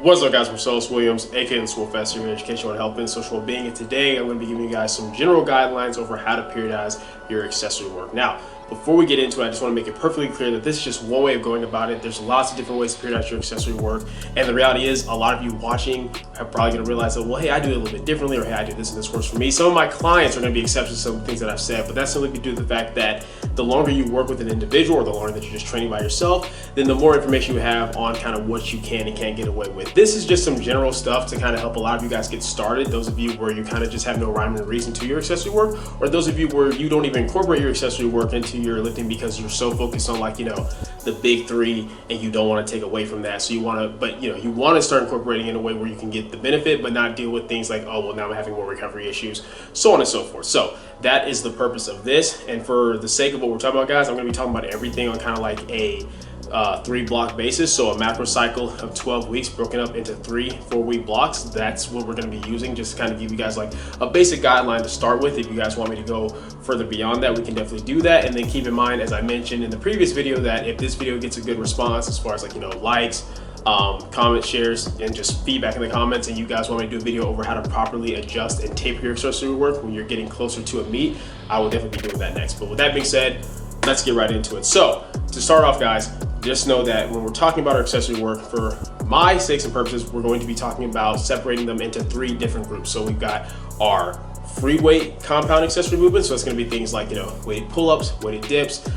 What's up, guys? I'm Williams, aka TheSwolefessor, your educational and health and social well-being. And today I'm going to be giving you guys some general guidelines over how to periodize your accessory work. Now, before we get into it, I just want to make it perfectly clear that this is just one way of going about it. There's lots of different ways to periodize your accessory work. And the reality is, a lot of you watching are probably going to realize that, well, hey, I do it a little bit differently, or hey, I do this and this works for me. Some of my clients are going to be exceptions to some things that I've said, but that's simply due to the fact that the longer you work with an individual, or the longer that you're just training by yourself, then the more information you have on kind of what you can and can't get away with. This is just some general stuff to kind of help a lot of you guys get started. Those of you where you kind of just have no rhyme or reason to your accessory work, or those of you where you don't even incorporate your accessory work into your lifting because you're so focused on, like, the big three, and you don't want to take away from that. So you want to start incorporating in a way where you can get the benefit, but not deal with things like, oh, well, now I'm having more recovery issues, so on and so forth. So that is the purpose of this. And for the sake of what we're talking about, guys, I'm going to be talking about everything on kind of like a 3-block basis. So a macro cycle of 12 weeks broken up into 3 4-week blocks. That's what we're going to be using, just to kind of give you guys like a basic guideline to start with. If you guys want me to go further beyond that, we can definitely do that. And then keep in mind, as I mentioned in the previous video, that if this video gets a good response as far as like, likes, comment, shares, and just feedback in the comments, and you guys want me to do a video over how to properly adjust and taper your accessory work when you're getting closer to a meet, I will definitely be doing that next. But with that being said, let's get right into it. So to start off, guys, just know that when we're talking about our accessory work, for my sakes and purposes, we're going to be talking about separating them into 3 different groups. So we've got our free weight compound accessory movements. So it's going to be things like, weighted pull-ups, weighted dips,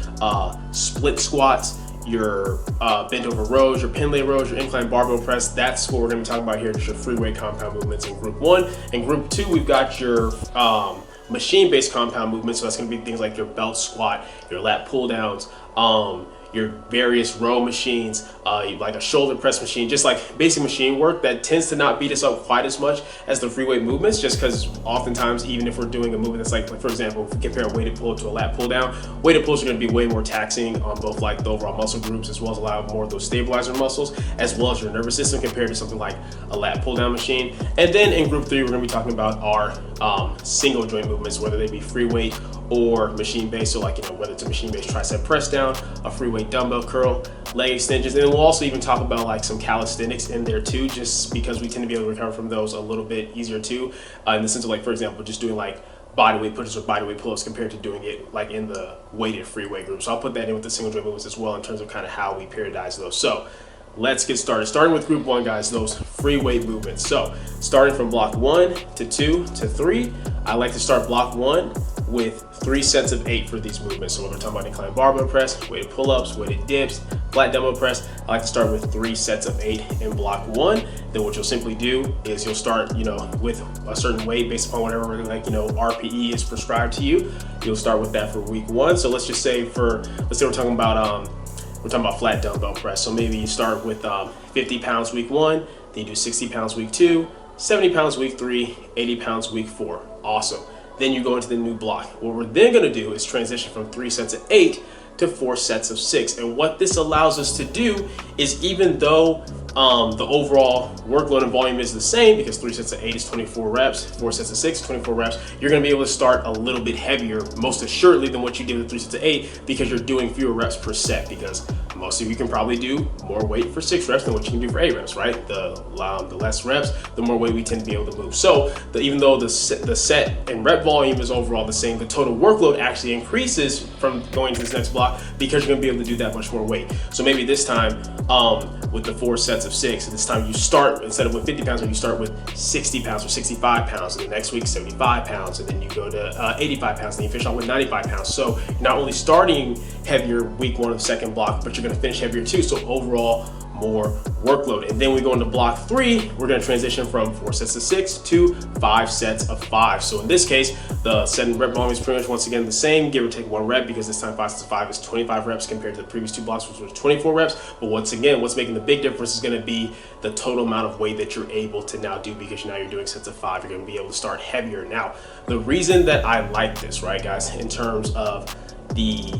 split squats, your bent over rows, your pin lay rows, your incline barbell press. That's what we're going to be talking about here, just your free weight compound movements in group 1. In group 2, we've got your machine-based compound movements. So that's going to be things like your belt squat, your lat pull downs, your various row machines, like a shoulder press machine, just like basic machine work that tends to not beat us up quite as much as the free weight movements, just because oftentimes, even if we're doing a movement that's like for example, if we compare a weighted pull to a lat pull down, weighted pulls are going to be way more taxing on both like the overall muscle groups, as well as allow more of those stabilizer muscles, as well as your nervous system, compared to something like a lat pull down machine. And then in group 3, we're going to be talking about our single joint movements, whether they be free weight or machine based. So like, whether it's a machine based tricep press down, a free weight dumbbell curl, leg extensions, and then we'll also even talk about like some calisthenics in there too, just because we tend to be able to recover from those a little bit easier too, in the sense of, like, for example, just doing like body weight pushes or body weight pull-ups compared to doing it like in the weighted free weight group. So I'll put that in with the single joint movements as well, in terms of kind of how we periodize those. So let's get started. Starting with group 1, guys, those free weight movements. So starting from block 1 to 2 to 3, I like to start block 1 with 3 sets of 8 for these movements. So when we're talking about incline barbell press, weighted pull-ups, weighted dips, flat dumbbell press, I like to start with 3 sets of 8 in block 1. Then what you'll simply do is you'll start, with a certain weight based upon whatever RPE is prescribed to you. You'll start with that for week 1. So let's say we're talking about flat dumbbell press. So maybe you start with 50 pounds week 1, then you do 60 pounds week 2, 70 pounds week 3, 80 pounds week 4. Awesome. Then you go into the new block. What we're then going to do is transition from 3 sets of 8 to 4 sets of 6. And what this allows us to do is, even though the overall workload and volume is the same, because 3 sets of 8 is 24 reps, 4 sets of 6 is 24 reps, you're going to be able to start a little bit heavier, most assuredly, than what you did with 3 sets of 8, because you're doing fewer reps per set, because most of you can probably do more weight for 6 reps than what you can do for 8 reps, right? The less reps, the more weight we tend to be able to move. So even though the set and rep volume is overall the same, the total workload actually increases from going to this next block, because you're going to be able to do that much more weight. So maybe this time, with the 4 sets of 6, this time you start, instead of with 50 pounds, you start with 60 pounds or 65 pounds, and the next week 75 pounds, and then you go to 85 pounds, and you finish off with 95 pounds. So you're not only starting heavier week 1 of the second block, but you're going to finish heavier too. So overall, more workload. And then we go into block 3, we're going to transition from 4 sets of 6 to 5 sets of 5. So in this case, the set and rep volume is pretty much once again the same, give or take 1 rep, because this time 5 sets of 5 is 25 reps compared to the previous 2 blocks, which was 24 reps. But once again, what's making the big difference is going to be the total amount of weight that you're able to now do, because now you're doing sets of 5. You're going to be able to start heavier. Now, the reason that I like this, right, guys, in terms of the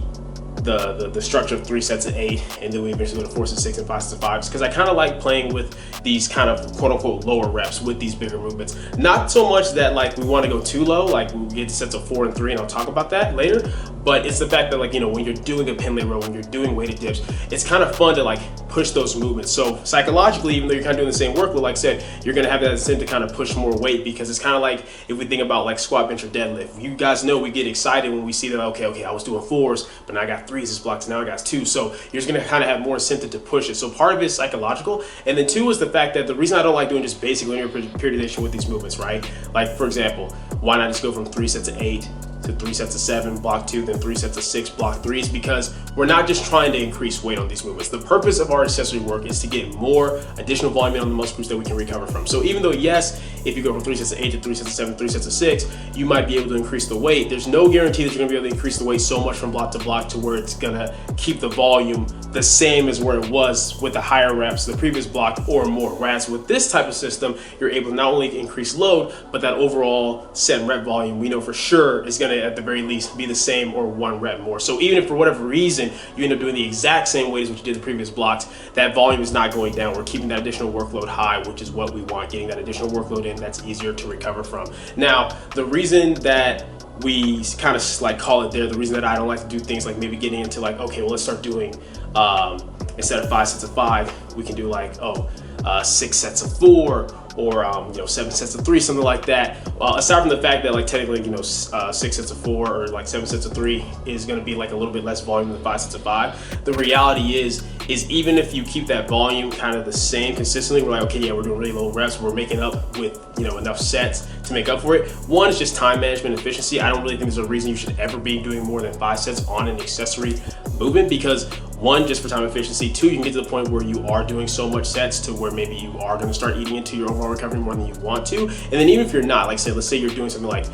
the structure of 3 sets of 8, and then we eventually go to 4 sets of 6 and 5 sets of 5, because I kind of like playing with these kind of quote unquote lower reps with these bigger movements. Not so much that like we want to go too low, like we get to sets of 4 and 3, and I'll talk about that later, but it's the fact that, like, you know, when you're doing a pin lay row, when you're doing weighted dips, it's kind of fun to like push those movements. So psychologically, even though you're kind of doing the same workload, like I said, you're gonna have that incentive to kind of push more weight, because it's kind of like if we think about like squat, bench, or deadlift. You guys know we get excited when we see that, okay, I was doing 4s, but now I got 3s as blocks, now I got 2. So you're just gonna kind of have more incentive to push it. So part of it is psychological, and then 2 is the fact that the reason I don't like doing just basic linear periodization with these movements, right? Like for example, why not just go from 3 sets of 8 to 3 sets of 7, block 2, then 3 sets of 6, block 3, is because we're not just trying to increase weight on these movements. The purpose of our accessory work is to get more additional volume on the muscle groups that we can recover from. So even though, yes, if you go from 3 sets of 8 to 3 sets of 7, 3 sets of 6, you might be able to increase the weight. There's no guarantee that you're gonna be able to increase the weight so much from block to block to where it's gonna keep the volume the same as where it was with the higher reps, the previous block, or more. Whereas with this type of system, you're able to not only increase load, but that overall set rep volume, we know for sure is gonna, at the very least, be the same or 1 rep more. So even if for whatever reason you end up doing the exact same weight as what you did the previous blocks, that volume is not going down. We're keeping that additional workload high, which is what we want, getting that additional workload in that's easier to recover from. Now, the reason that we kind of like call it there, the reason that I don't like to do things like maybe getting into like, okay, well, let's start doing instead of 5 sets of 5, we can do like 6 sets of 4, or 7 sets of 3, something like that. Aside from the fact that like technically 6 sets of 4 or like 7 sets of 3 is going to be like a little bit less volume than 5 sets of 5. The reality is even if you keep that volume kind of the same consistently, we're like, okay, yeah, we're doing really low reps, we're making up with enough sets to make up for it. One is just time management efficiency. I don't really think there's a reason you should ever be doing more than 5 sets on an accessory movement, because 1, just for time efficiency. 2, you can get to the point where you are doing so much sets to where maybe you are going to start eating into your overall recovery more than you want to. And then even if you're not, like let's say you're doing something like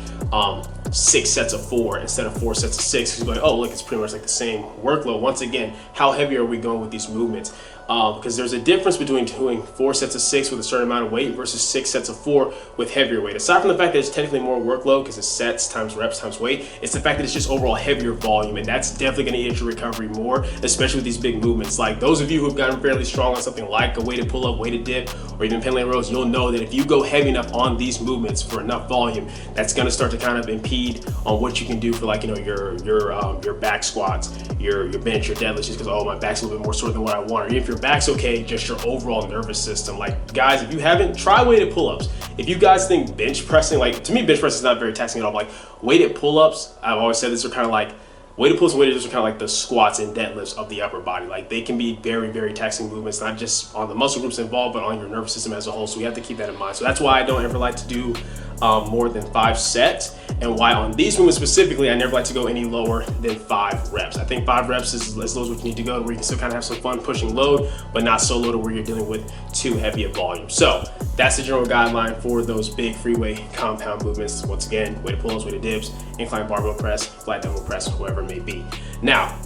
6 sets of 4 instead of 4 sets of 6, you're like, oh look, it's pretty much like the same workload. Once again, how heavy are we going with these movements? Because there's a difference between doing 4 sets of 6 with a certain amount of weight versus 6 sets of 4 with heavier weight. Aside from the fact that it's technically more workload because it's sets times reps times weight, it's the fact that it's just overall heavier volume, and that's definitely going to eat at your recovery more, especially with these big movements. Like those of you who've gotten fairly strong on something like a weighted pull-up, weighted dip, or even pin lay rows, you'll know that if you go heavy enough on these movements for enough volume, that's going to start to kind of impede on what you can do for like your back squats, your bench, your deadlifts, just because, oh, my back's a little bit more sore than what I want. Or even if your back's okay, just your overall nervous system. Like guys, if you haven't, try weighted pull-ups. If you guys think bench pressing, like to me bench press is not very taxing at all. Like weighted pull-ups, I've always said this are kind of like weighted pull-ups and weighted dips are kind of like the squats and deadlifts of the upper body. Like they can be very, very taxing movements, not just on the muscle groups involved, but on your nervous system as a whole. So we have to keep that in mind. So that's why I don't ever like to do more than 5 sets, and why on these movements specifically, I never like to go any lower than 5 reps. I think 5 reps is as low as what you need to go, where you can still kind of have some fun pushing load, but not so low to where you're dealing with too heavy a volume. So that's the general guideline for those big free weight compound movements. Once again, weighted pull-ups, weighted dips, incline barbell press, flat dumbbell press, whatever it may be. Now,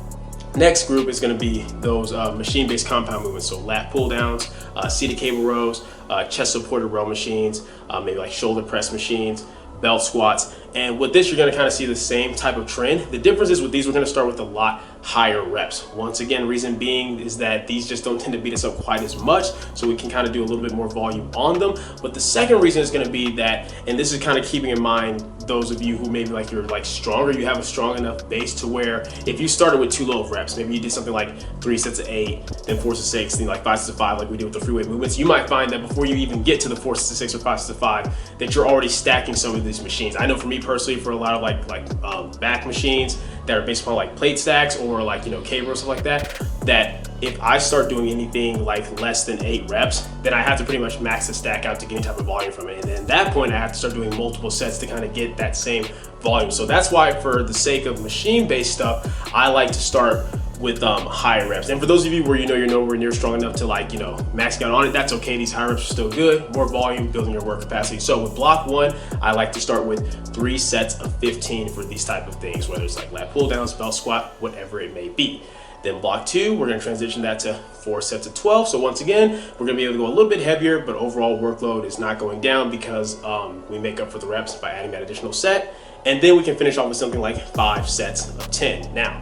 next group is going to be those machine-based compound movements. So lat pull downs, seated cable rows, chest supported row machines, maybe like shoulder press machines, belt squats. And with this, you're going to kind of see the same type of trend. The difference is with these, we're going to start with a lot higher reps. Once again, reason being is that these just don't tend to beat us up quite as much, so we can kind of do a little bit more volume on them. But the second reason is going to be that, and this is kind of keeping in mind those of you who maybe like you're like stronger, you have a strong enough base to where if you started with too low of reps, maybe you did something like 3 sets of 8, then 4 sets of 6, then like 5 sets of 5, like we did with the free weight movements, you might find that before you even get to the 4 sets of 6 or 5 sets of 5, that you're already stacking some of these machines. I know for me personally, for a lot of back machines that are based upon like plate stacks or like cable or stuff like that, that if I start doing anything like less than 8 reps, then I have to pretty much max the stack out to get any type of volume from it. And then at that point, I have to start doing multiple sets to kind of get that same volume. So that's why, for the sake of machine-based stuff, I like to start with higher reps. And for those of you where you're nowhere near strong enough to like max out on it, that's okay. These high reps are still good. More volume, building your work capacity. So with block 1, I like to start with 3 sets of 15 for these type of things, whether it's like lat pull downs, belt squat, whatever it may be. Then block 2, we're going to transition that to 4 sets of 12. So once again, we're going to be able to go a little bit heavier, but overall workload is not going down because we make up for the reps by adding that additional set. And then we can finish off with something like 5 sets of 10. Now,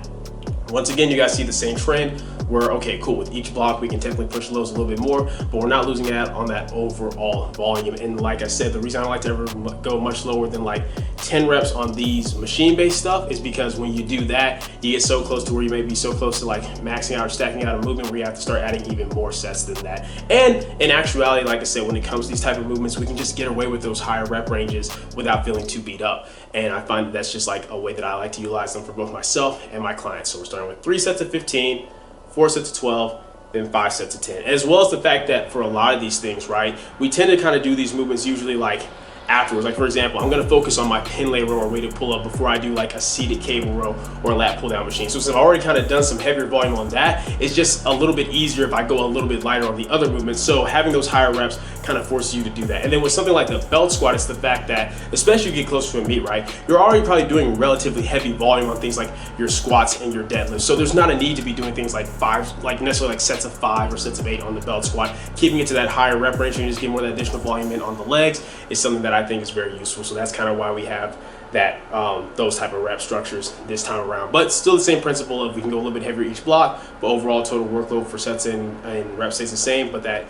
Once again, you guys see the same trend where, okay, cool, with each block, we can technically push loads a little bit more, but we're not losing out on that overall volume. And like I said, the reason I don't like to ever go much lower than like 10 reps on these machine-based stuff is because when you do that, you get so close to where you may be so close to like maxing out or stacking out a movement where you have to start adding even more sets than that. And in actuality, like I said, when it comes to these type of movements, we can just get away with those higher rep ranges without feeling too beat up. And I find that that's just like a way that I like to utilize them for both myself and my clients. So we're starting with 3 sets of 15, 4 sets of 12, then 5 sets of 10. As well as the fact that for a lot of these things, right, we tend to kind of do these movements usually like afterwards. Like for example, I'm gonna focus on my pin lay row or weighted pull up before I do like a seated cable row or a lat pull down machine. So since I've already kind of done some heavier volume on that, it's just a little bit easier if I go a little bit lighter on the other movements. So having those higher reps kind of forces you to do that. And then with something like the belt squat, it's the fact that, especially if you get close to a meet, right, you're already probably doing relatively heavy volume on things like your squats and your deadlifts. So there's not a need to be doing things like necessarily like sets of 5 or sets of 8 on the belt squat. Keeping it to that higher rep range and just get more of that additional volume in on the legs is something that I think is very useful. So that's kind of why we have that those type of rep structures this time around. But still the same principle of we can go a little bit heavier each block, but overall total workload for sets and reps stays the same, but that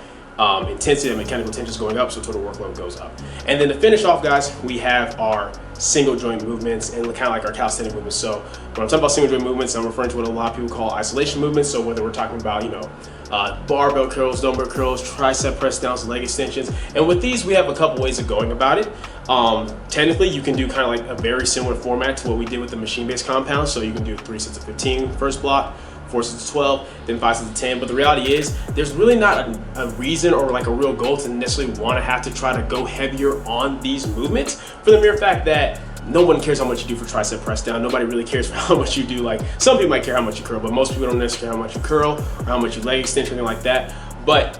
intensity and mechanical tension is going up, so total workload goes up. And then to finish off, guys, we have our single joint movements and kind of like our calisthenic movements. So when I'm talking about single joint movements, I'm referring to what a lot of people call isolation movements. So whether we're talking about, you know, barbell curls, dumbbell curls, tricep press downs, leg extensions. And with these, we have a couple ways of going about it. Technically, you can do kind of like a very similar format to what we did with the machine-based compound. So you can do 3 sets of 15 first block, 4 sets of 12, then 5 sets of 10. But the reality is, there's really not a reason or like a real goal to necessarily want to have to try to go heavier on these movements, for the mere fact that no one cares how much you do for tricep press down. Nobody really cares for how much you do. Like, some people might care how much you curl, but most people don't necessarily care how much you curl or how much you leg extension, anything like that. But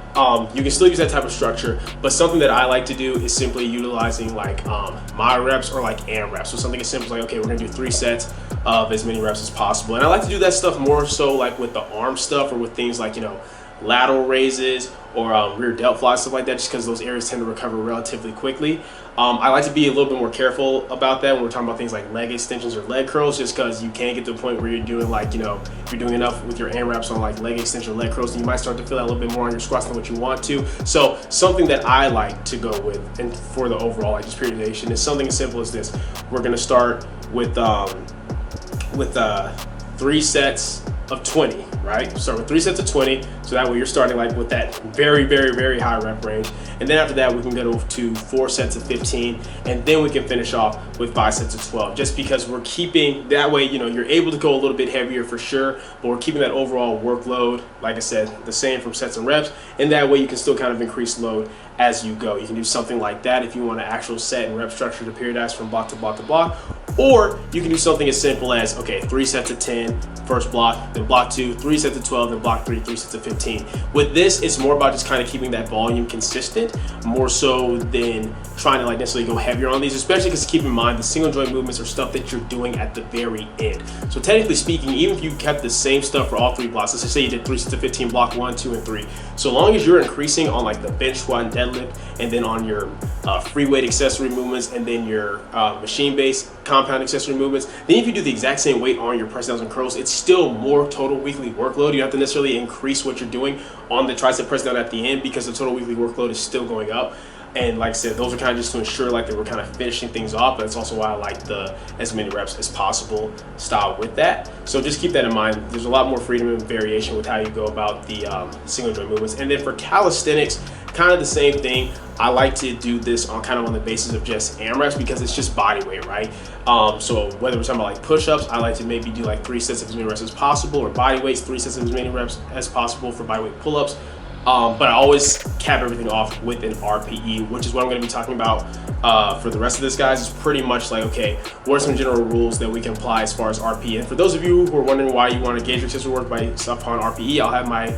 you can still use that type of structure. But something that I like to do is simply utilizing like my reps or like AM reps. So something as simple as like, okay, we're gonna do 3 sets of as many reps as possible. And I like to do that stuff more so like with the arm stuff or with things like, you know, lateral raises or rear delt flies, stuff like that, just because those areas tend to recover relatively quickly. I like to be a little bit more careful about that when we're talking about things like leg extensions or leg curls, just because you can get to the point where you're doing like, you know, if you're doing enough with your AMRAPs on like leg extension or leg curls, and you might start to feel that a little bit more on your squats than what you want to. So something that I like to go with, and for the overall like just periodization, is something as simple as this. We're gonna start with 3 sets of 20, right? Start with 3 sets of 20, so that way you're starting like with that very, very, very high rep range. And then after that, we can go to 4 sets of 15, and then we can finish off with 5 sets of 12, just because we're keeping, that way, you know, you're able to go a little bit heavier for sure, but we're keeping that overall workload, like I said, the same from sets and reps, and that way you can still kind of increase load as you go. You can do something like that if you want an actual set and rep structure to periodize from block to block to block, or you can do something as simple as, okay, 3 sets of 10, first block, then block 2, 3 sets of 12, then block 3, 3 sets of 15. With this, it's more about just kind of keeping that volume consistent, more so than trying to like necessarily go heavier on these, especially because keep in mind the single joint movements are stuff that you're doing at the very end. So technically speaking, even if you kept the same stuff for all 3 blocks, let's just say you did 3 sets of 15, block 1, 2, and 3. So long as you're increasing on like the bench squat and deadlift, and then on your free weight accessory movements, and then your machine-based compound accessory movements, then if you do the exact same weight on your press downs and curls, it's still more total weekly workload. You don't have to necessarily increase what you're doing on the tricep press down at the end, because the total weekly workload is still going up. And like I said, those are kind of just to ensure like that we're kind of finishing things off, but that's also why I like the as many reps as possible style with that. So just keep that in mind. There's a lot more freedom and variation with how you go about the single joint movements. And then for calisthenics, kind of the same thing. I like to do this on kind of on the basis of just AMRAPs, because it's just body weight, right? So whether we're talking about like push-ups, I like to maybe do like 3 sets of as many reps as possible, or body weights, 3 sets of as many reps as possible for body weight pull-ups. But I always cap everything off with an RPE, which is what I'm going to be talking about for the rest of this, guys. It's pretty much like, okay, what are some general rules that we can apply as far as RPE? And for those of you who are wondering why you want to gauge your accessory work based upon RPE, I'll have my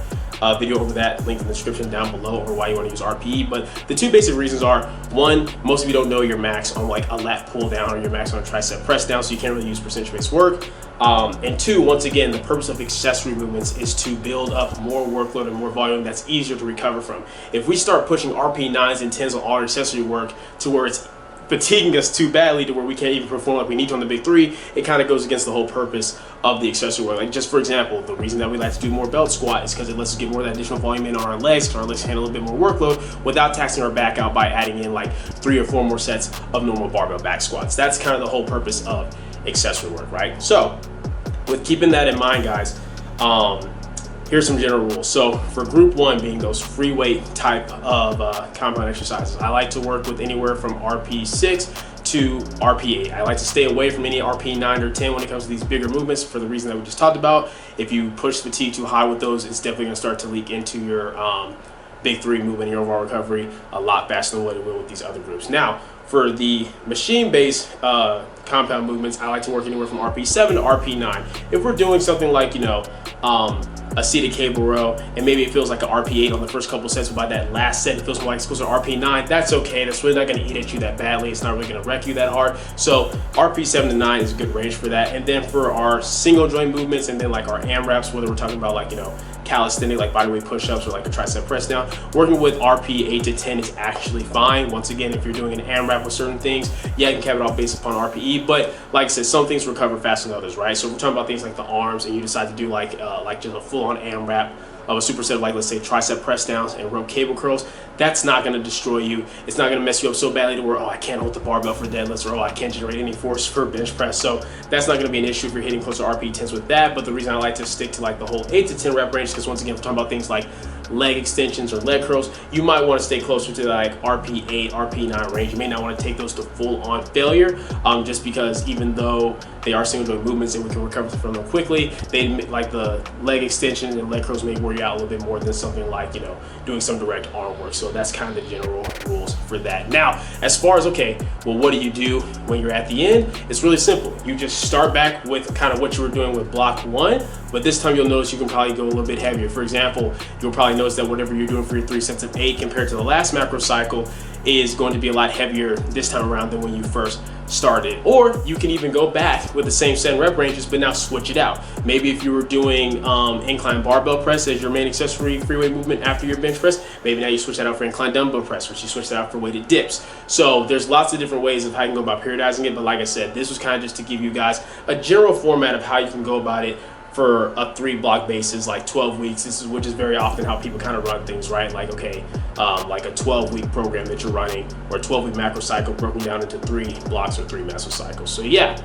video over that, link in the description down below, over why you want to use RPE. But the 2 basic reasons are, 1, most of you don't know your max on like a lat pull down or your max on a tricep press down, so you can't really use percentage-based work. And 2, once again, the purpose of accessory movements is to build up more workload and more volume that's easier to recover from. If we start pushing RPE 9s and 10s on all our accessory work to where it's fatiguing us too badly to where we can't even perform like we need to on the big three, it kind of goes against the whole purpose of the accessory work. Like just for example, the reason that we like to do more belt squat is because it lets us get more of that additional volume in on our legs, so our legs can handle a bit more workload without taxing our back out by adding in like 3 or 4 more sets of normal barbell back squats. That's kind of the whole purpose of accessory work, right? So with keeping that in mind, guys, here's some general rules. So for group 1 being those free weight type of compound exercises, I like to work with anywhere from RP6 to RP8. I like to stay away from any RP9 or 10 when it comes to these bigger movements for the reason that we just talked about. If you push fatigue too high with those, it's definitely gonna start to leak into your big three movement, your overall recovery a lot faster than what it will with these other groups. Now, for the machine-based compound movements, I like to work anywhere from RP7 to RP9. If we're doing something like, you know, a seated cable row, and maybe it feels like an RP8 on the first couple sets, but by that last set it feels more like it's closer to RP9, that's okay. That's really not going to eat at you that badly. It's not really going to wreck you that hard. So RP7 to 9 is a good range for that. And then for our single joint movements, and then like our AMRAPs, whether we're talking about like, you know, calisthenic like bodyweight push-ups or like a tricep press down, working with RP 8 to 10 is actually fine. Once again, if you're doing an AMRAP with certain things, yeah, you can cap it off based upon RPE, but like I said, some things recover faster than others, right? So if we're talking about things like the arms, and you decide to do like just a full-on AMRAP of a superset, like let's say tricep press downs and rope cable curls, that's not going to destroy you. It's not going to mess you up so badly to where, oh, I can't hold the barbell for deadlifts, or oh, I can't generate any force for bench press. So that's not going to be an issue if you're hitting close to RP 10s with that. But the reason I like to stick to like the whole 8 to 10 rep range, because once again, if we're talking about things like leg extensions or leg curls, you might want to stay closer to like RP 8, RP 9 range. You may not want to take those to full on failure, just because even though they are single joint movements and we can recover from them quickly, they like the leg extension and leg curls may wear you out a little bit more than something like, you know, doing some direct arm work. So that's kind of the general rules for that. Now, as far as, okay, well, what do you do when you're at the end? It's really simple. You just start back with kind of what you were doing with block 1, but this time you'll notice you can probably go a little bit heavier. For example, you'll probably notice that whatever you're doing for your 3 sets of 8 compared to the last macro cycle is going to be a lot heavier this time around than when you first started. Or you can even go back with the same set and rep ranges, but now switch it out. Maybe if you were doing incline barbell press as your main accessory free weight movement after your bench press, maybe now you switch that out for incline dumbbell press, or you switch that out for weighted dips. So there's lots of different ways of how you can go about periodizing it, but like I said, this was kind of just to give you guys a general format of how you can go about it for a 3-block basis, like 12 weeks, which is very often how people kind of run things, right? Like, okay, like a 12-week program that you're running, or a 12-week macro cycle broken down into 3 blocks or 3 mesocycles. So yeah,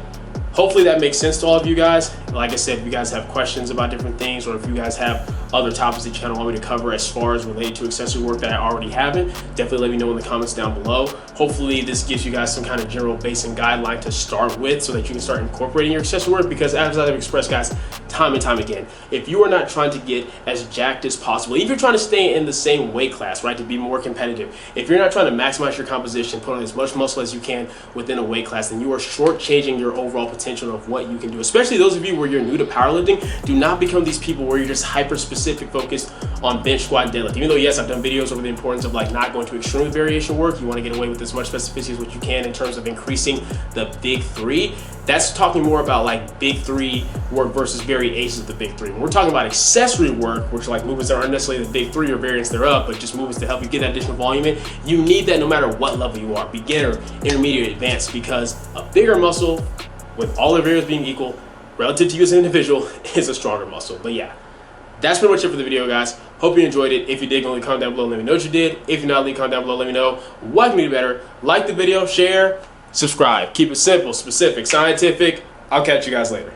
hopefully that makes sense to all of you guys. Like I said, if you guys have questions about different things, or if you guys have other topics that you kind of want me to cover as far as related to accessory work that I already haven't, definitely let me know in the comments down below. Hopefully this gives you guys some kind of general base and guideline to start with, so that you can start incorporating your accessory work, because as I've expressed, guys, time and time again, if you are not trying to get as jacked as possible, if you're trying to stay in the same weight class, right, to be more competitive, if you're not trying to maximize your composition, put on as much muscle as you can within a weight class, then you are shortchanging your overall potential of what you can do. Especially those of you where you're new to powerlifting, do not become these people where you're just hyper-specific focused on bench, squat, and deadlift. Even though, yes, I've done videos over the importance of like not going to extreme variation work, you want to get away with as much specificity as what you can in terms of increasing the big 3. That's talking more about like big 3 work versus variations of the big 3. When we're talking about accessory work, which are like movements that aren't necessarily the big 3 or variants thereof, but just movements to help you get that additional volume in, you need that no matter what level you are, beginner, intermediate, advanced, because a bigger muscle, with all the variables being equal, relative to you as an individual, is a stronger muscle. But yeah, that's pretty much it for the video, guys. Hope you enjoyed it. If you did, go leave a comment down below and let me know what you did. If you're not, leave a comment down below, let me know what can do better. Like the video, share, subscribe. Keep it simple, specific, scientific. I'll catch you guys later.